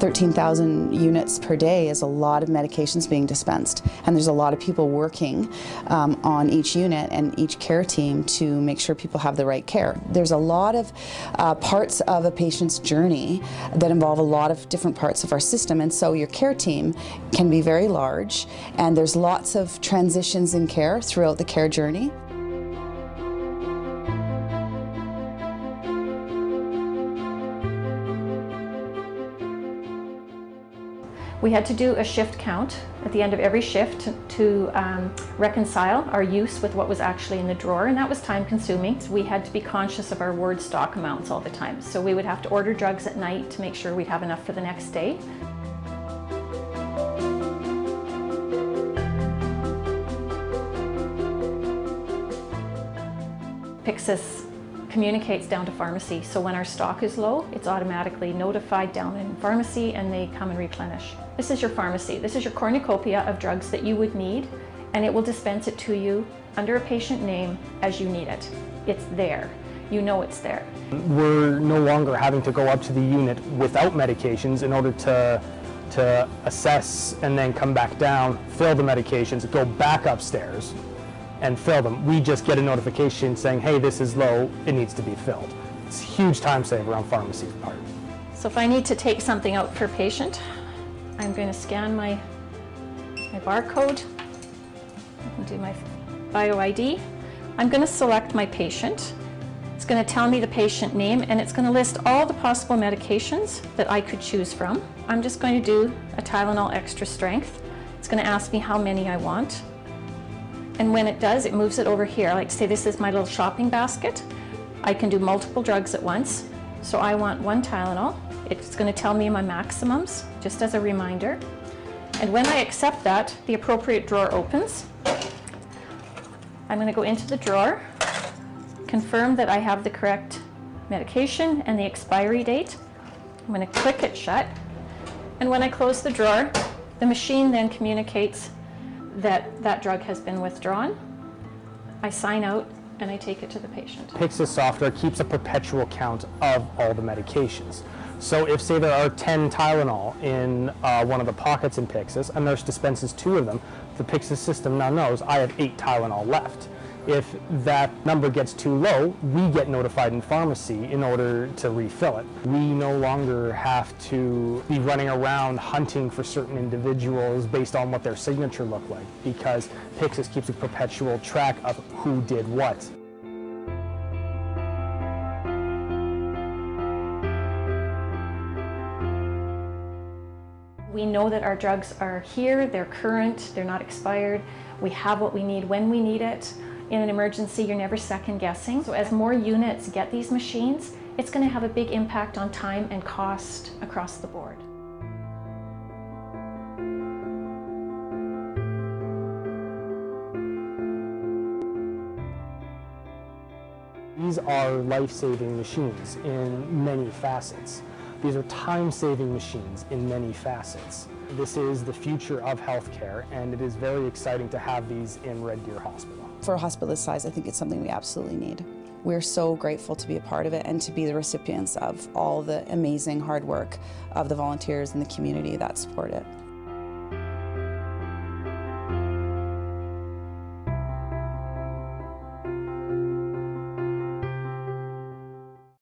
13,000 units per day is a lot of medications being dispensed, and there's a lot of people working on each unit and each care team to make sure people have the right care. There's a lot of parts of a patient's journey that involve a lot of different parts of our system, and so your care team can be very large, and there's lots of transitions in care throughout the care journey. We had to do a shift count at the end of every shift to reconcile our use with what was actually in the drawer, and that was time consuming. We had to be conscious of our ward stock amounts all the time. So we would have to order drugs at night to make sure we'd have enough for the next day. Pyxis communicates down to pharmacy, so when our stock is low, it's automatically notified down in pharmacy and they come and replenish. This is your pharmacy. This is your cornucopia of drugs that you would need, and it will dispense it to you under a patient name as you need it. It's there. You know it's there. We're no longer having to go up to the unit without medications in order to assess and then come back down, fill the medications, go back upstairs and fill them. We just get a notification saying, hey, this is low, it needs to be filled. It's a huge time saver on pharmacy's part. So if I need to take something out for a patient, I'm going to scan my barcode and do my bio ID. I'm going to select my patient. It's going to tell me the patient name, and it's going to list all the possible medications that I could choose from. I'm just going to do a Tylenol extra strength. It's going to ask me how many I want. And when it does, it moves it over here. I like to say this is my little shopping basket. I can do multiple drugs at once. So I want one Tylenol. It's going to tell me my maximums, just as a reminder. And when I accept that, the appropriate drawer opens. I'm going to go into the drawer, confirm that I have the correct medication and the expiry date. I'm going to click it shut. And when I close the drawer, the machine then communicates that that drug has been withdrawn. I sign out and I take it to the patient. Pyxis software keeps a perpetual count of all the medications. So if, say, there are 10 Tylenol in one of the pockets in Pyxis, a nurse dispenses 2 of them, the Pyxis system now knows I have 8 Tylenol left. If that number gets too low, we get notified in pharmacy in order to refill it. We no longer have to be running around hunting for certain individuals based on what their signature looked like, because Pyxis keeps a perpetual track of who did what. We know that our drugs are here, they're current, they're not expired. We have what we need when we need it. In an emergency, you're never second guessing. So as more units get these machines, it's going to have a big impact on time and cost across the board. These are life-saving machines in many facets. These are time-saving machines in many facets. This is the future of healthcare, and it is very exciting to have these in Red Deer Hospital. For a hospital this size, I think it's something we absolutely need. We're so grateful to be a part of it and to be the recipients of all the amazing hard work of the volunteers and the community that support it.